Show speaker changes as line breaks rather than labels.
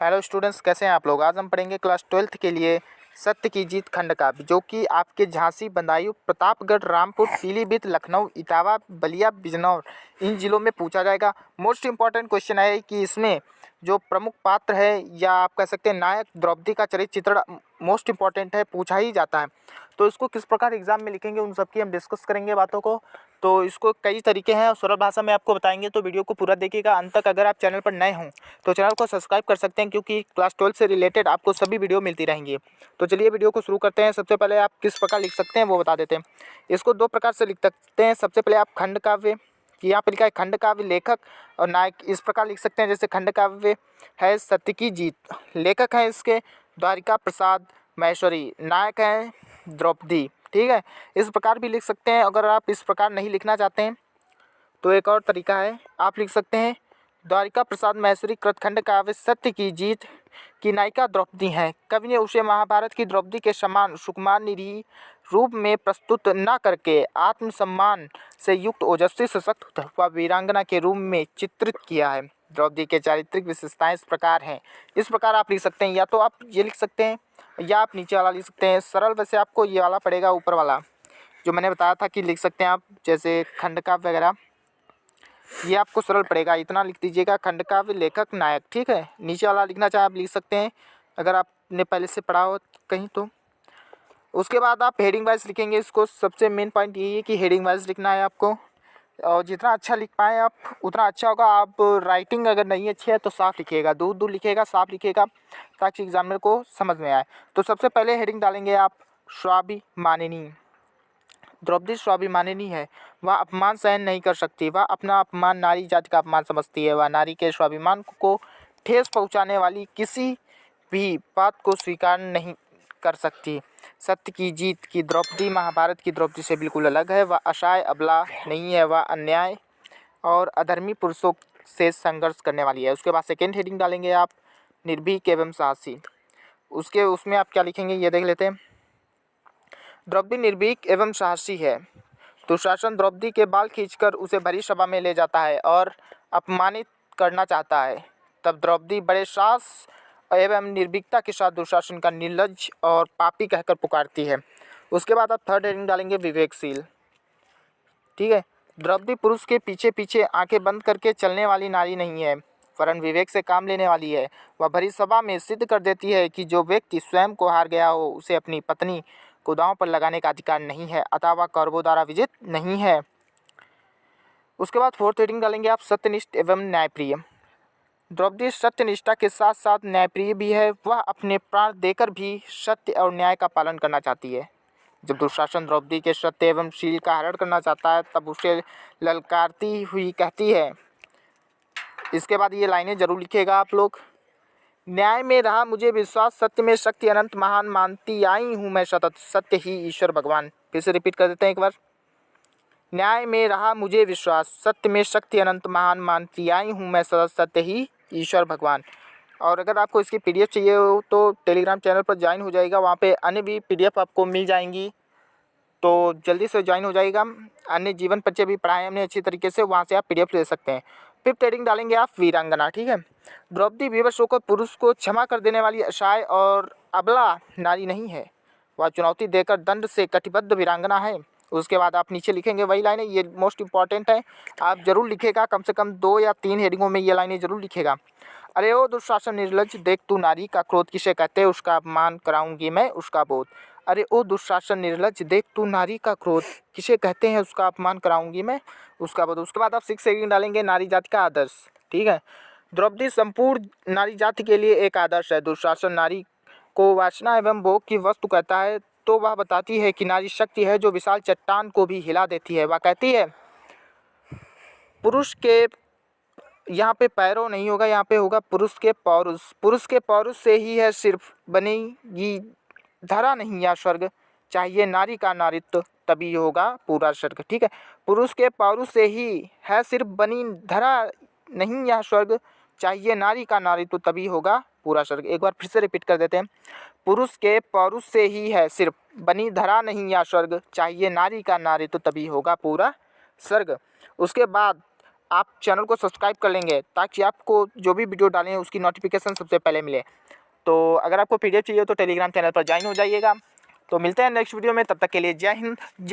Hello students, कैसे हैं आप लोग। आज हम पढ़ेंगे क्लास 12th के लिए सत्य की जीत खंड का, जो कि आपके झांसी, बदायूं, प्रतापगढ़, रामपुर, पीलीभीत, लखनऊ, इटावा, बलिया, बिजनौर इन जिलों में पूछा जाएगा। मोस्ट इम्पॉर्टेंट क्वेश्चन है कि इसमें जो प्रमुख पात्र है या आप कह सकते हैं नायक द्रौपदी का चरित्र चित्रण मोस्ट इम्पॉर्टेंट है, पूछा ही जाता है। तो इसको किस प्रकार एग्जाम में लिखेंगे उन सब की हम डिस्कस करेंगे बातों को। तो इसको कई तरीके हैं और सरल भाषा में आपको बताएंगे, तो वीडियो को पूरा देखिएगा अंत तक। अगर आप चैनल पर नए हों तो चैनल को सब्सक्राइब कर सकते हैं, क्योंकि क्लास 12 से रिलेटेड आपको सभी वीडियो मिलती रहेंगी। तो चलिए वीडियो को शुरू करते हैं। सबसे पहले आप किस प्रकार लिख सकते हैं वो बता देते हैं। इसको दो प्रकार से लिख सकते हैं। सबसे पहले आप खंड काव्य, कि यहाँ पर लिखा है खंड काव्य, लेखक और नायक इस प्रकार लिख सकते हैं। जैसे खंड काव्य है सत्य की जीत, लेखक है इसके द्वारिका प्रसाद महेश्वरी, नायक है द्रौपदी। ठीक है, इस प्रकार भी लिख सकते हैं। अगर आप इस प्रकार नहीं लिखना चाहते हैं तो एक और तरीका है, आप लिख सकते हैं द्वारिका प्रसाद महेश्वरी कृत खंड काव्य सत्य की जीत की नायिका द्रौपदी हैं। कवि ने उसे महाभारत की द्रौपदी के समान सुकुमार निरीह रूप में प्रस्तुत न करके आत्मसम्मान से युक्त ओजस्वी सशक्त व वीरांगना के रूप में चित्रित किया है। द्रौपदी के चारित्रिक विशेषताएं इस प्रकार हैं। इस प्रकार आप लिख सकते हैं, या तो आप ये लिख सकते हैं या आप नीचे वाला लिख सकते हैं। सरल वैसे आपको ये वाला पड़ेगा, ऊपर वाला जो मैंने बताया था कि लिख सकते हैं आप, जैसे खंड काव्य वगैरह, ये आपको सरल पड़ेगा। इतना लिख दीजिएगा, खंड काव्य, लेखक, नायक। ठीक है, नीचे वाला लिखना चाहे आप लिख सकते हैं, अगर आपने पहले से पढ़ा हो कहीं तो। उसके बाद आप हेडिंग वाइज लिखेंगे इसको। सबसे मेन पॉइंट यही है कि हेडिंग वाइज लिखना है आपको, और जितना अच्छा लिख पाएँ आप उतना अच्छा होगा। आप राइटिंग अगर नहीं अच्छी है तो साफ लिखिएगा, दूर दूर लिखिएगा, साफ लिखिएगा, ताकि एग्जामिनर को समझ में आए। तो सबसे पहले हेडिंग डालेंगे आप स्वाभिमानिनी। द्रौपदी स्वाभिमानिनी है, वह अपमान सहन नहीं कर सकती। वह अपना अपमान नारी जाति का अपमान समझती है। वह नारी के स्वाभिमान को ठेस पहुंचाने वाली किसी भी बात को स्वीकार नहीं कर सकती। सत्य की जीत की द्रौपदी महाभारत की द्रौपदी से बिल्कुल अलग है। वह असहाय अबला नहीं है, वह अन्याय और अधर्मी पुरुषों से संघर्ष करने वाली है। उसके बाद सेकेंड हेडिंग डालेंगे आप निर्भीक एवं साहसी। उसमें आप क्या लिखेंगे ये देख लेते हैं। द्रौपदी निर्भीक एवं साहसी है। दुशासन द्रौपदी के बाल खींचकर उसे भरी सभा में ले जाता है और अपमानित करना चाहता है। तब द्रौपदी बड़े साहस एवं निर्भीकता के साथ दुशासन का निर्लज्ज और पापी कहकर पुकारती है। उसके बाद आप थर्ड हेडिंग डालेंगे विवेकशील। ठीक है, द्रौपदी पुरुष के पीछे पीछे आंखें बंद करके चलने वाली नारी नहीं है, वरन विवेक से काम लेने वाली है। वह भरी सभा में सिद्ध कर देती है कि जो व्यक्ति स्वयं को हार गया हो उसे अपनी पत्नी को दांव पर लगाने का अधिकार नहीं है, अतः वह कौरवों द्वारा विजित नहीं है। उसके बाद फोर्थ हेडिंग डालेंगे आप सत्यनिष्ठ एवं न्यायप्रिय। द्रौपदी सत्यनिष्ठा के साथ साथ न्यायप्रिय भी है। वह अपने प्राण देकर भी सत्य और न्याय का पालन करना चाहती है। जब दुशासन द्रौपदी के सत्य एवं शील का हरण करना चाहता है तब उसे ललकारती हुई कहती है। इसके बाद ये लाइनें जरूर लिखिएगा आप लोग। न्याय में रहा मुझे विश्वास, सत्य में शक्ति अनंत महान मानती आई हूँ मैं सतत, सत्य ही ईश्वर भगवान। फिर से रिपीट कर देते हैं एक बार। न्याय में रहा मुझे विश्वास, सत्य में शक्ति अनंत महान मानती आई हूँ मैं सतत, सत्य ही ईश्वर भगवान। और अगर आपको इसकी पीडीएफ चाहिए हो तो टेलीग्राम चैनल पर ज्वाइन हो जाएगा, वहाँ पे अन्य भी पीडीएफ आपको मिल जाएंगी, तो जल्दी से ज्वाइन हो जाएगा। अन्य जीवन परिचय भी पढ़ाए हमने अच्छी तरीके से, वहाँ से आप पीडीएफ ले सकते हैं। फिफ्थ हेडिंग डालेंगे आप वीरांगना। ठीक है, द्रौपदी विवश होकर पुरुष को क्षमा कर देने वाली असहाय और अबला नारी नहीं है, वह चुनौती देकर दंड से कटिबद्ध वीरांगना है। उसके बाद आप नीचे लिखेंगे वही लाइनें, ये मोस्ट इंपॉर्टेंट है, आप जरूर लिखेगा। कम से कम 2 या 3 हेडिंगों में ये लाइनें जरूर लिखेगा। अरे ओ दुशासन निर्लज्ज, देख तू नारी का क्रोध किसे कहते हैं, उसका अपमान कराऊंगी मैं उसका बोध। अरे ओ दुशासन निर्लज्ज, देख तू नारी का क्रोध किसे कहते हैं, उसका अपमान कराऊंगी मैं उसका बोध। उसके बाद आप 6 हेडिंग डालेंगे नारी जाति का आदर्श। ठीक है, द्रौपदी संपूर्ण नारी जाति के लिए एक आदर्श है। दुशासन नारी को वासना एवं भोग की वस्तु कहता है तो वह बताती है कि नारी शक्ति है जो विशाल चट्टान को भी हिला देती है। वह कहती है पुरुष के, यहाँ पे पैरों नहीं होगा, यहाँ पे होगा पुरुष के पौरुष। पुरुष के पौरुष से ही है सिर्फ बनेगी धरा नहीं या स्वर्ग, चाहिए नारी का नारित्व तभी होगा पूरा स्वर्ग। ठीक है, पुरुष के पौरुष से ही है सिर्फ बनी धरा नहीं या स्वर्ग, चाहिए नारी का नारित्व तभी होगा पूरा स्वर्ग। एक बार फिर से रिपीट कर देते हैं। पुरुष के पौरुष से ही है सिर्फ बनी धरा नहीं या स्वर्ग, चाहिए नारी का नारित्व तभी होगा पूरा स्वर्ग। उसके बाद आप चैनल को सब्सक्राइब कर लेंगे ताकि आपको जो भी वीडियो डालें उसकी नोटिफिकेशन सबसे पहले मिले। तो अगर आपको PDF चाहिए तो टेलीग्राम चैनल पर ज्वाइन हो जाइएगा। तो मिलते हैं नेक्स्ट वीडियो में, तब तक के लिए जय हिंद जय